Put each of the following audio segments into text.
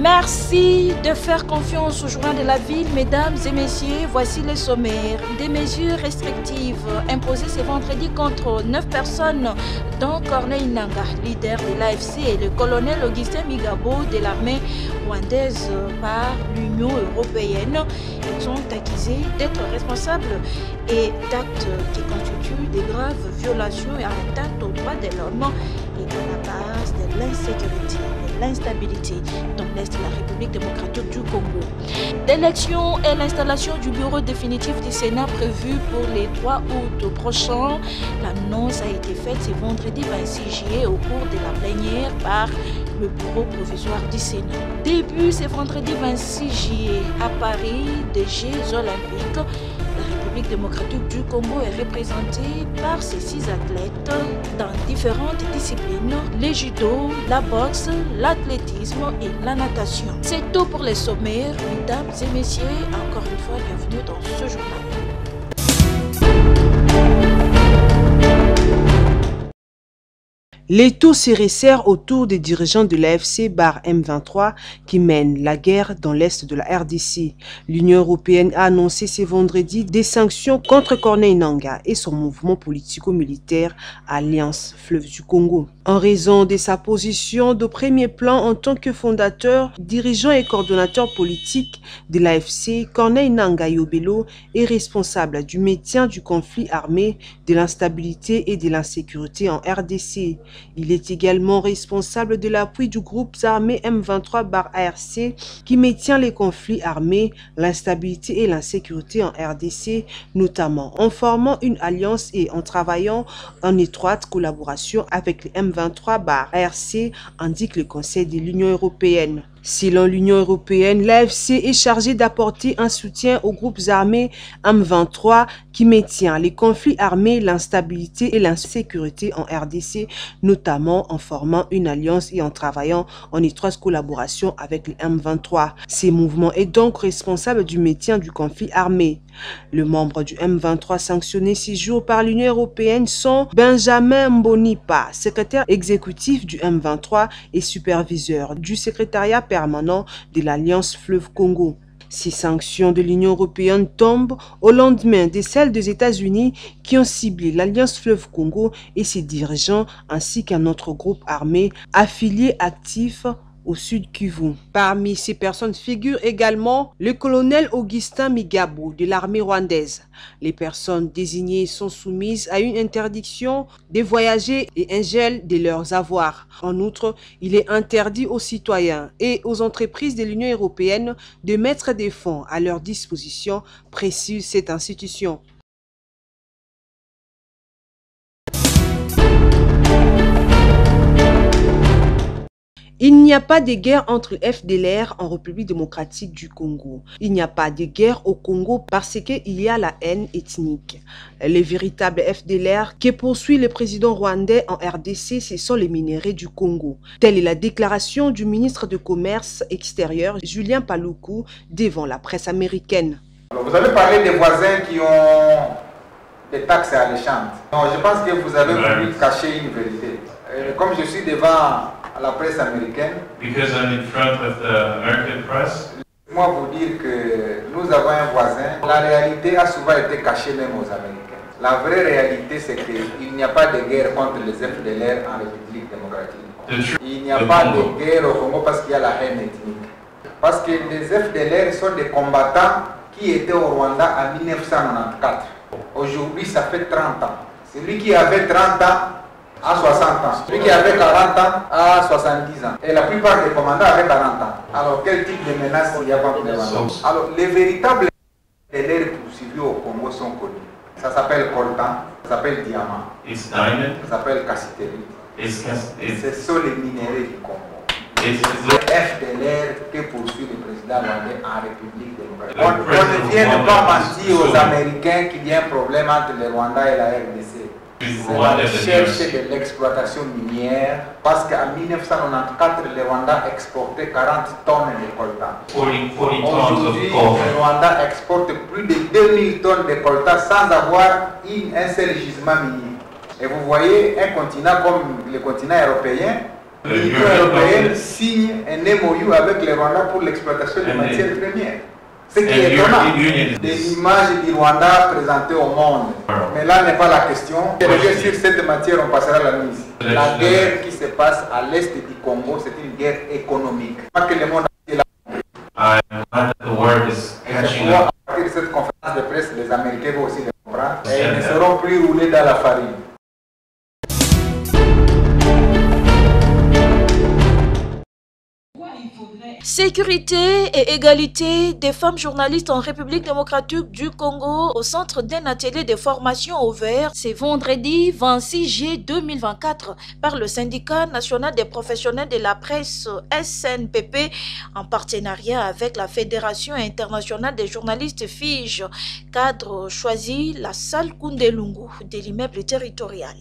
Merci de faire confiance au journal de la ville, mesdames et messieurs. Voici les sommaires. Des mesures restrictives imposées ce vendredi contre 9 personnes, dont Corneille Nangaa, leader de l'AFC, et le colonel Augustin Migabo de l'armée rwandaise par l'Union européenne. Ils sont accusés d'être responsables et d'actes qui constituent des graves violations et atteintes aux droits de l'homme et à la base de l'insécurité et l'instabilité dans l'Est de la République démocratique du Congo. L'élection et l'installation du bureau définitif du Sénat prévu pour les 3 août prochains. L'annonce a été faite ce vendredi 26 juillet au cours de la plénière par le bureau provisoire du Sénat. Début ce vendredi 26 juillet à Paris des Jeux Olympiques. La République démocratique du Congo est représentée par ses 6 athlètes dans différentes disciplines, le judo, la boxe, l'athlétisme et la natation. C'est tout pour les sommaires, mesdames et messieurs. Encore une fois, bienvenue dans ce journal. L'étau se resserre autour des dirigeants de l'AFC M23 qui mènent la guerre dans l'est de la RDC. L'Union européenne a annoncé ce vendredi des sanctions contre Corneille Nangaa et son mouvement politico-militaire Alliance Fleuve du Congo. En raison de sa position de premier plan en tant que fondateur, dirigeant et coordonnateur politique de l'AFC, Corneille Nangaa Yobelo est responsable du maintien du conflit armé, de l'instabilité et de l'insécurité en RDC. Il est également responsable de l'appui du groupe armé M23-ARC qui maintient les conflits armés, l'instabilité et l'insécurité en RDC, notamment en formant une alliance et en travaillant en étroite collaboration avec les M23-ARC, indique le Conseil de l'Union européenne. Selon l'Union européenne, l'AFC est chargé d'apporter un soutien aux groupes armés M23 qui maintient les conflits armés, l'instabilité et l'insécurité en RDC, notamment en formant une alliance et en travaillant en étroite collaboration avec les M23. Ces mouvements est donc responsable du maintien du conflit armé. Les membres du M23 sanctionnés 6 jours par l'Union européenne sont Benjamin Mbonipa, secrétaire exécutif du M23 et superviseur du secrétariat permanent de l'Alliance Fleuve Congo. Ces sanctions de l'Union européenne tombent au lendemain de celles des États-Unis qui ont ciblé l'Alliance Fleuve Congo et ses dirigeants ainsi qu'un autre groupe armé affilié actif au Sud Kivu. Parmi ces personnes figure également le colonel Augustin Migabo de l'armée rwandaise. Les personnes désignées sont soumises à une interdiction de voyager et un gel de leurs avoirs. En outre, il est interdit aux citoyens et aux entreprises de l'Union européenne de mettre des fonds à leur disposition, précise cette institution. Il n'y a pas de guerre entre FDLR en République démocratique du Congo. Il n'y a pas de guerre au Congo parce qu'il y a la haine ethnique. Les véritables FDLR que poursuit le président rwandais en RDC, ce sont les minéraux du Congo. Telle est la déclaration du ministre de Commerce extérieur, Julien Paluku, devant la presse américaine. Alors, vous avez parlé des voisins qui ont des taxes alléchantes. Non, je pense que vous avez voulu cacher une vérité. Comme je suis devant la presse américaine, moi vous dire que nous avons un voisin, la réalité a souvent été cachée même aux Américains. La vraie réalité c'est qu'il n'y a pas de guerre contre les FDLR en République démocratique. Il n'y a pas de guerre au Congo parce qu'il y a la haine ethnique. Parce que les FDLR sont des combattants qui étaient au Rwanda en 1994. Aujourd'hui ça fait 30 ans. Celui qui avait 30 ans à 60 ans, celui qui avait 40 ans à 70 ans. Et la plupart des commandants avaient 40 ans. Alors quel type de menace il y a contre les Rwandais? Alors les véritables FDLR poursuivis au Congo sont connus. Ça s'appelle coltan, ça s'appelle diamant, ça s'appelle cassiterite. Ce sont les minéraux du Congo. Les FDLR que poursuit le président rwandais en République démocratique. On ne vient pas mentir aux Américains qu'il y a un problème entre le Rwanda et la RDC. C'est la recherche de l'exploitation minière parce qu'en 1994, le Rwanda exportait 40 tonnes de coltan. Aujourd'hui, le Rwanda exporte plus de 2000 tonnes de coltan sans avoir un seul gisement minier. Et vous voyez, un continent comme le continent européen l'Union européenne signe un MOU avec le Rwanda pour l'exploitation des matières premières. Ce qui est étonnant, des images du Rwanda présentées au monde. Mais là n'est pas la question. Sur cette matière, on passera la nuit. La guerre qui se passe à l'est du Congo, c'est une guerre économique. Pas que le monde entier I glad that the word is catching up. à partir de cette conférence de presse, les Américains vont aussi le comprendre et ils ne seront plus roulés dans la farine. Sécurité et égalité des femmes journalistes en République démocratique du Congo au centre d'un atelier de formation ouvert ce vendredi 26 juillet 2024 par le syndicat national des professionnels de la presse SNPP en partenariat avec la Fédération internationale des journalistes FIJ. Cadre choisi, la salle Kundelungu de l'immeuble territorial.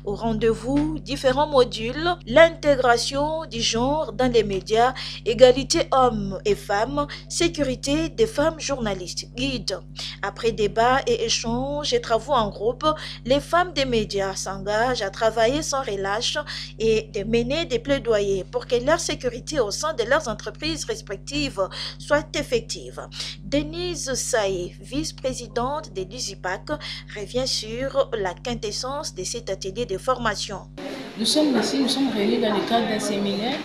Au rendez-vous, différents modules, l'intégration du genre dans les médias, égalité hommes et femmes, sécurité des femmes journalistes, guide. Après débat et échanges et travaux en groupe, les femmes des médias s'engagent à travailler sans relâche et de mener des plaidoyers pour que leur sécurité au sein de leurs entreprises respectives soit effective. Denise Saï, vice-présidente de l'USIPAC, revient sur la quintessence de cet atelier de formation. Nous sommes réunis dans le cadre d'un séminaire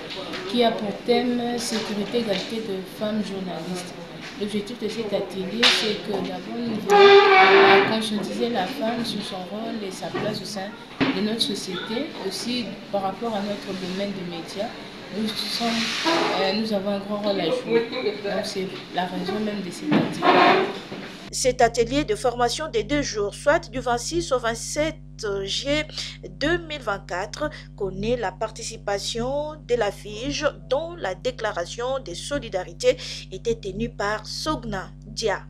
qui a pour thème sécurité, égalité de femmes journalistes. L'objectif de cet atelier, c'est que d'abord nous voulons conscientiser la femme sur son rôle et sa place au sein de notre société, aussi par rapport à notre domaine de médias. Nous avons un grand rôle à jouer. Donc c'est la raison même de cet atelier. Cet atelier de formation de 2 jours, soit du 26 au 27 juillet 2024, connaît la participation de la FIJ dont la déclaration de solidarité était tenue par Sogna Dia.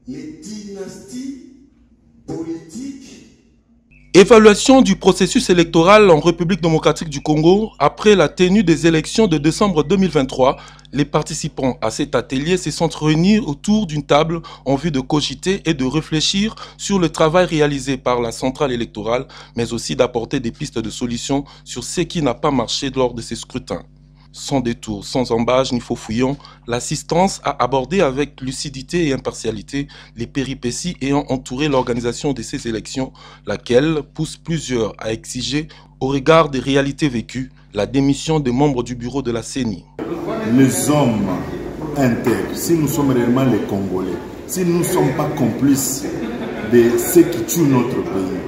Les dynasties politiques. Évaluation du processus électoral en République démocratique du Congo. Après la tenue des élections de décembre 2023, les participants à cet atelier se sont réunis autour d'une table en vue de cogiter et de réfléchir sur le travail réalisé par la centrale électorale, mais aussi d'apporter des pistes de solutions sur ce qui n'a pas marché lors de ces scrutins. Sans détour, sans embâge ni faux fouillon, l'assistance a abordé avec lucidité et impartialité les péripéties ayant entouré l'organisation de ces élections, laquelle pousse plusieurs à exiger, au regard des réalités vécues, la démission des membres du bureau de la CENI. Les hommes intègres, si nous sommes réellement les Congolais, si nous ne sommes pas complices de ce qui tue notre pays,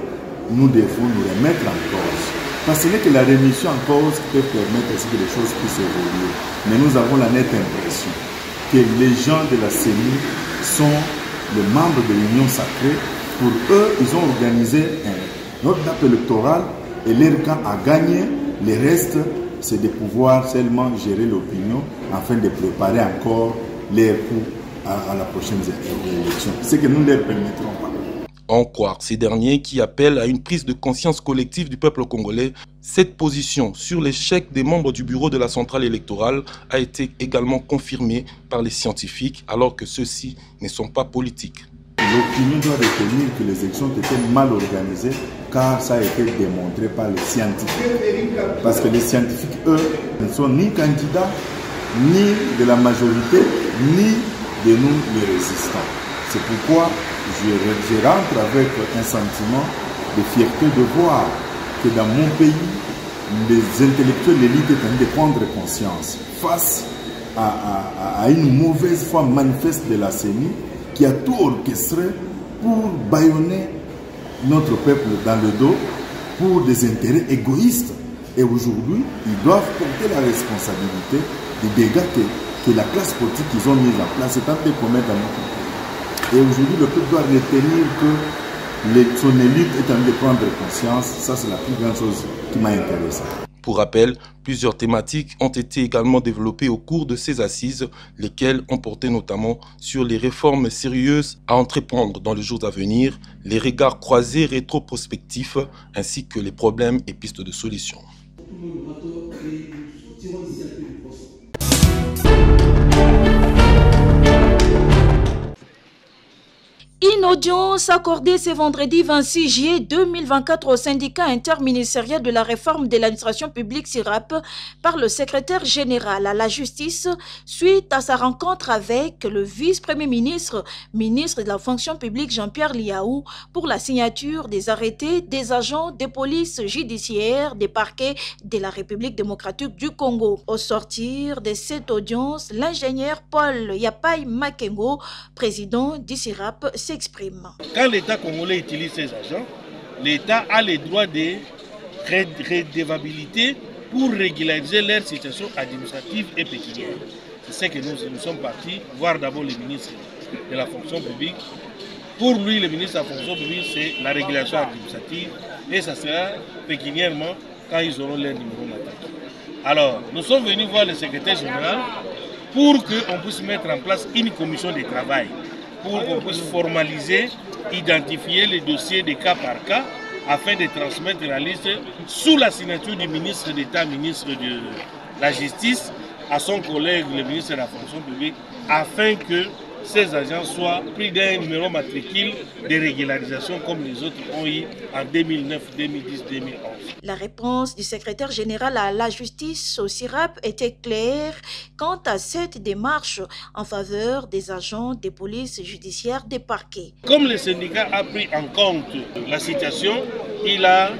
nous devons nous remettre en cause. Parce que ce n'est que la rémission en cause qui peut permettre aussi que les choses puissent évoluer. Mais nous avons la nette impression que les gens de la CENI sont les membres de l'Union sacrée. Pour eux, ils ont organisé un autre date électoral et leur camp a gagné. Le reste, c'est de pouvoir seulement gérer l'opinion afin de préparer encore leur coup à la prochaine élection. Ce que nous ne leur permettrons pas. En croire ces derniers qui appellent à une prise de conscience collective du peuple congolais, cette position sur l'échec des membres du bureau de la centrale électorale a été également confirmée par les scientifiques alors que ceux-ci ne sont pas politiques. L'opinion doit retenir que les élections étaient mal organisées car ça a été démontré par les scientifiques. Parce que les scientifiques, eux, ne sont ni candidats, ni de la majorité, ni de nous les résistants. C'est pourquoi je rentre avec un sentiment de fierté de voir que dans mon pays, les intellectuels, l'élite est en train de prendre conscience face à une mauvaise foi manifeste de la CENI qui a tout orchestré pour bâillonner notre peuple dans le dos pour des intérêts égoïstes. Et aujourd'hui, ils doivent porter la responsabilité des dégâts que la classe politique qu'ils ont mis en place est en train de commettre dans notre pays. Et aujourd'hui, le peuple doit retenir que son élite est en train de prendre conscience. Ça, c'est la plus grande chose qui m'a intéressé. Pour rappel, plusieurs thématiques ont été également développées au cours de ces assises, lesquelles ont porté notamment sur les réformes sérieuses à entreprendre dans les jours à venir, les regards croisés rétroprospectifs, ainsi que les problèmes et pistes de solutions. audience accordée ce vendredi 26 juillet 2024 au syndicat interministériel de la réforme de l'administration publique SIRAP par le secrétaire général à la justice suite à sa rencontre avec le vice-premier ministre, ministre de la fonction publique Jean-Pierre Liaou pour la signature des arrêtés des agents de police judiciaire des parquets de la République démocratique du Congo. Au sortir de cette audience, l'ingénieur Paul Yapai Makengo, président du SIRAP, s'exprime. Quand l'État congolais utilise ses agents, l'État a le droit de redevabilité pour régulariser leur situation administrative et pécuniaire. C'est ce que nous sommes partis voir d'abord le ministre de la fonction publique. Pour lui, le ministre de la fonction publique, c'est la régulation administrative et ça sera pécuniairement quand ils auront leur numéro matriculé. Alors, nous sommes venus voir le secrétaire général pour qu'on puisse mettre en place une commission de travail, pour qu'on puisse formaliser, identifier les dossiers de cas par cas, afin de transmettre la liste sous la signature du ministre d'État, ministre de la Justice, à son collègue, le ministre de la fonction publique, afin que ces agents soient pris d'un numéro matricule de régularisation comme les autres ont eu en 2009, 2010, 2011. La réponse du secrétaire général à la justice au SIRAP était claire quant à cette démarche en faveur des agents de police judiciaire des parquets. Comme le syndicat a pris en compte la situation, il a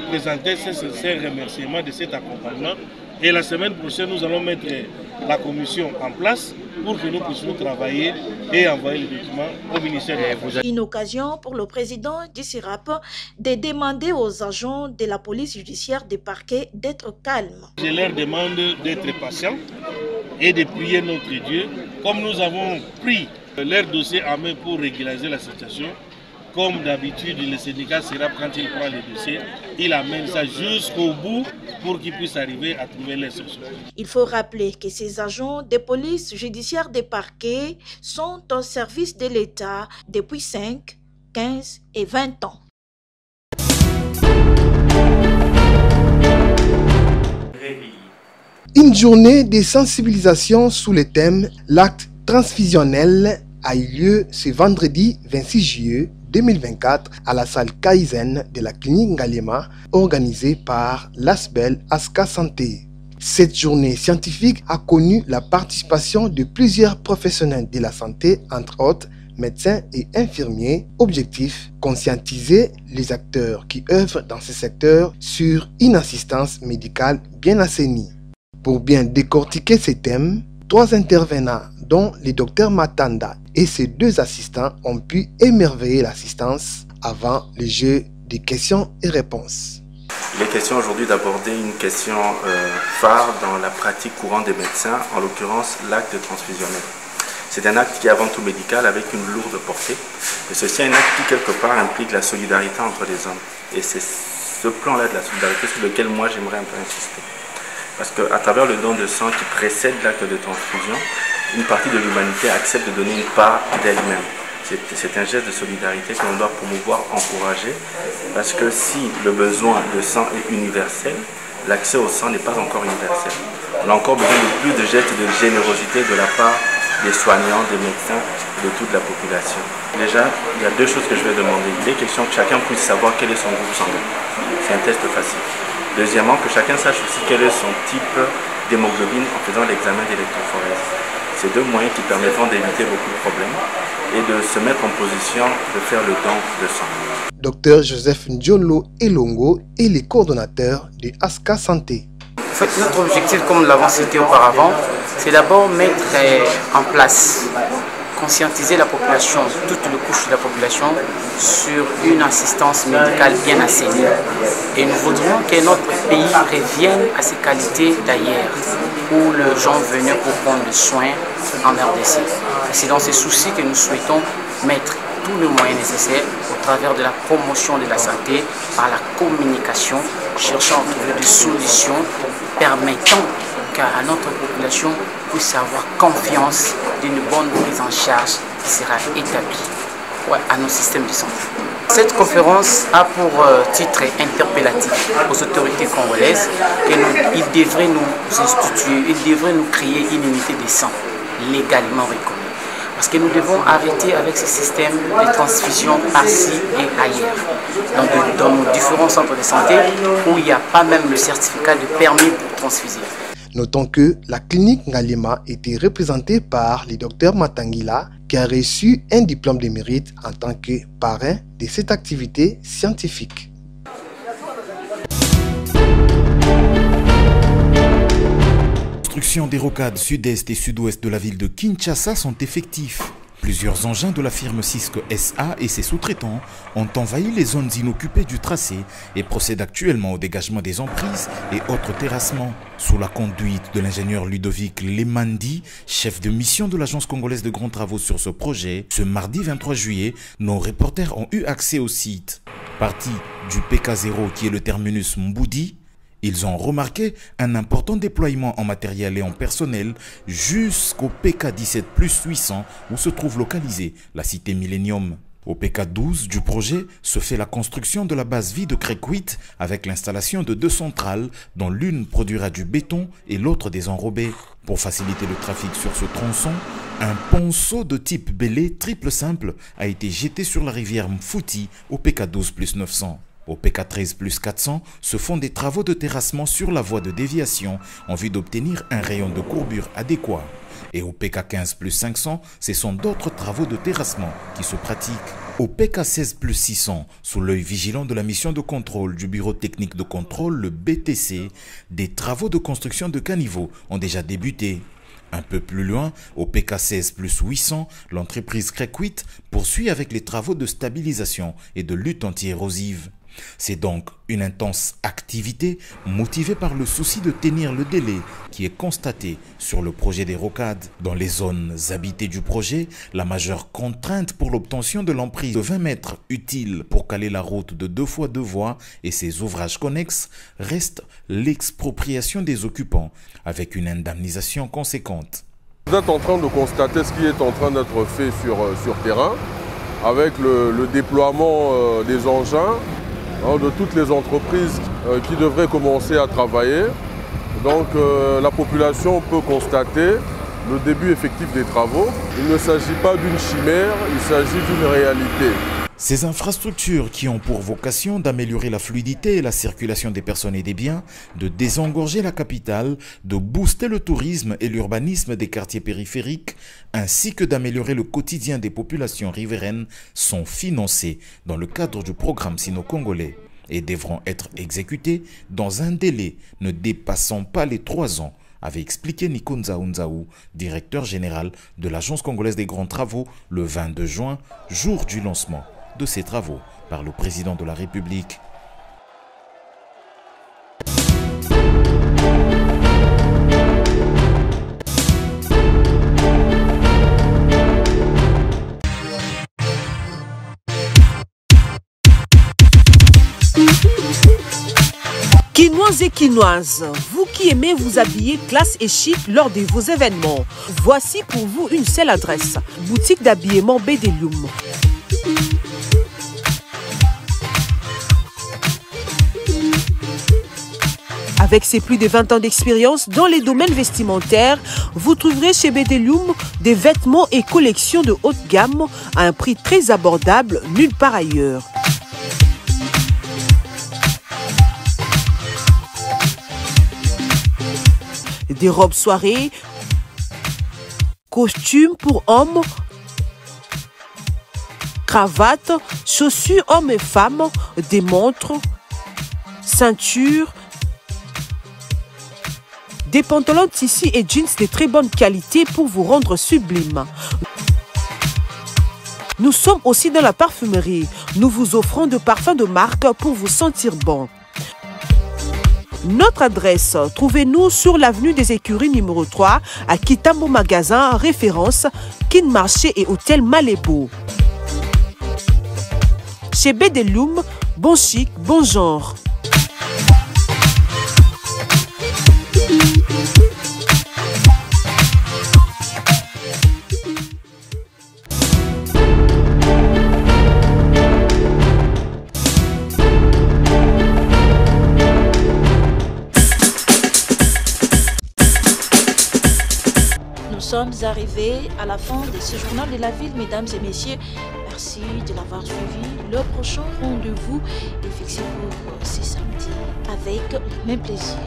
présenté ses sincères remerciements de cet accompagnement. Et la semaine prochaine, nous allons mettre la commission en place pour que nous puissions travailler et envoyer les documents au ministère de la Justice. Une occasion pour le président du SIRAP de demander aux agents de la police judiciaire des parquets d'être calmes. Je leur demande d'être patients et de prier notre Dieu. Comme nous avons pris leur dossier en main pour régulariser la situation, comme d'habitude, le syndicat SIRAP, quand il prend le dossier, il amène ça jusqu'au bout pour qu'ils puissent arriver à trouver les solutions. Il faut rappeler que ces agents de police judiciaire des parquets sont au service de l'État depuis 5, 15 et 20 ans. Une journée de sensibilisation sous le thème « L'acte transfusionnel » a eu lieu ce vendredi 26 juillet 2024 à la salle Kaizen de la clinique Ngalema, organisée par l'ASBEL Aska Santé. Cette journée scientifique a connu la participation de plusieurs professionnels de la santé, entre autres médecins et infirmiers. Objectif, conscientiser les acteurs qui œuvrent dans ce secteur sur une assistance médicale bien assainie. Pour bien décortiquer ces thèmes, 3 intervenants, dont le docteur Matanda et ses 2 assistants, ont pu émerveiller l'assistance avant le jeu des questions et réponses. Il est question aujourd'hui d'aborder une question phare dans la pratique courante des médecins, en l'occurrence l'acte transfusionnel. C'est un acte qui est avant tout médical avec une lourde portée. Et ceci est un acte qui quelque part implique la solidarité entre les hommes. Et c'est ce plan-là de la solidarité sur lequel moi j'aimerais un peu insister. Parce qu'à travers le don de sang qui précède l'acte de transfusion, une partie de l'humanité accepte de donner une part d'elle-même. C'est un geste de solidarité que l'on doit promouvoir, encourager, parce que si le besoin de sang est universel, l'accès au sang n'est pas encore universel. On a encore besoin de plus de gestes de générosité de la part des soignants, des médecins, de toute la population. Déjà, il y a 2 choses que je vais demander. Il est question que chacun puisse savoir quel est son groupe sanguin. C'est un test facile. Deuxièmement, que chacun sache aussi quel est son type d'hémoglobine en faisant l'examen d'électrophorèse. C'est 2 moyens qui permettront d'éviter beaucoup de problèmes et de se mettre en position de faire le don de sang. Dr Joseph Ndiolo Elongo est le coordonnateur de Aska Santé. En fait, notre objectif, comme nous l'avons cité auparavant, c'est d'abord mettre en place, conscientiser la population, toutes les couches de la population, sur une assistance médicale bien assainie. Et nous voudrions que notre pays revienne à ses qualités d'ailleurs, où les gens venaient pour prendre soin en RDC. C'est dans ce souci que nous souhaitons mettre tous les moyens nécessaires au travers de la promotion de la santé, par la communication, cherchant à trouver des solutions permettant qu'à notre population puisse avoir confiance d'une bonne prise en charge qui sera établie à nos systèmes de santé. Cette conférence a pour titre interpellatif aux autorités congolaises qu'ils devraient nous instituer, ils devraient nous créer une unité de sang légalement reconnue. Parce que nous devons arrêter avec ce système de transfusion par-ci et ailleurs. Donc, dans nos différents centres de santé où il n'y a pas même le certificat de permis pour transfuser. Notons que la clinique Ngaliema était représentée par le docteur Matangila qui a reçu un diplôme de mérite en tant que parrain de cette activité scientifique. Les constructions des rocades sud-est et sud-ouest de la ville de Kinshasa sont effectifs. Plusieurs engins de la firme Cisco SA et ses sous-traitants ont envahi les zones inoccupées du tracé et procèdent actuellement au dégagement des emprises et autres terrassements. Sous la conduite de l'ingénieur Ludovic Lemandi, chef de mission de l'Agence congolaise de grands travaux sur ce projet, ce mardi 23 juillet, nos reporters ont eu accès au site. Parti du PK0 qui est le terminus Mboudi, ils ont remarqué un important déploiement en matériel et en personnel jusqu'au PK17 plus 800 où se trouve localisée la cité Millennium. Au PK12 du projet se fait la construction de la base vie de Crécuit avec l'installation de 2 centrales dont l'une produira du béton et l'autre des enrobés. Pour faciliter le trafic sur ce tronçon, un ponceau de type Bélé triple simple a été jeté sur la rivière Mfouti au PK12 plus 900. Au PK13 plus 400 se font des travaux de terrassement sur la voie de déviation en vue d'obtenir un rayon de courbure adéquat. Et au PK15 plus 500, ce sont d'autres travaux de terrassement qui se pratiquent. Au PK16 plus 600, sous l'œil vigilant de la mission de contrôle du Bureau technique de contrôle, le BTC, des travaux de construction de caniveaux ont déjà débuté. Un peu plus loin, au PK16 plus 800, l'entreprise Crécuit poursuit avec les travaux de stabilisation et de lutte anti-érosive. C'est donc une intense activité motivée par le souci de tenir le délai qui est constaté sur le projet des rocades. Dans les zones habitées du projet, la majeure contrainte pour l'obtention de l'emprise de 20 mètres utile pour caler la route de 2 fois 2 voies et ses ouvrages connexes reste l'expropriation des occupants avec une indemnisation conséquente. Vous êtes en train de constater ce qui est en train d'être fait sur terrain avec le déploiement des engins de toutes les entreprises qui devraient commencer à travailler. Donc la population peut constater le début effectif des travaux. Il ne s'agit pas d'une chimère, il s'agit d'une réalité. Ces infrastructures qui ont pour vocation d'améliorer la fluidité et la circulation des personnes et des biens, de désengorger la capitale, de booster le tourisme et l'urbanisme des quartiers périphériques, ainsi que d'améliorer le quotidien des populations riveraines, sont financées dans le cadre du programme sino-congolais et devront être exécutées dans un délai ne dépassant pas les 3 ans, avait expliqué Nico Nzaou, directeur général de l'Agence congolaise des grands travaux, le 22 juin, jour du lancement de ces travaux par le président de la République. Quinoises et quinoises, vous qui aimez vous habiller classe et chic lors de vos événements, voici pour vous une seule adresse, boutique d'habillement Bedelium. Avec ses plus de 20 ans d'expérience dans les domaines vestimentaires, vous trouverez chez Bedelium des vêtements et collections de haute gamme à un prix très abordable nulle part ailleurs. Des robes soirées, costumes pour hommes, cravates, chaussures hommes et femmes, des montres, ceintures, des pantalons tissus et jeans de très bonne qualité pour vous rendre sublime. Nous sommes aussi dans la parfumerie. Nous vous offrons de parfums de marque pour vous sentir bon. Notre adresse, trouvez-nous sur l'avenue des Écuries numéro 3 à Kitambo Magasin, référence Kin Marché et Hôtel Malébo. Chez Bedelium, bon chic, bon genre. sommes arrivés à la fin de ce journal de la ville, mesdames et messieurs. Merci de l'avoir suivi. Le prochain rendez-vous est fixé pour ce samedi avec le même plaisir.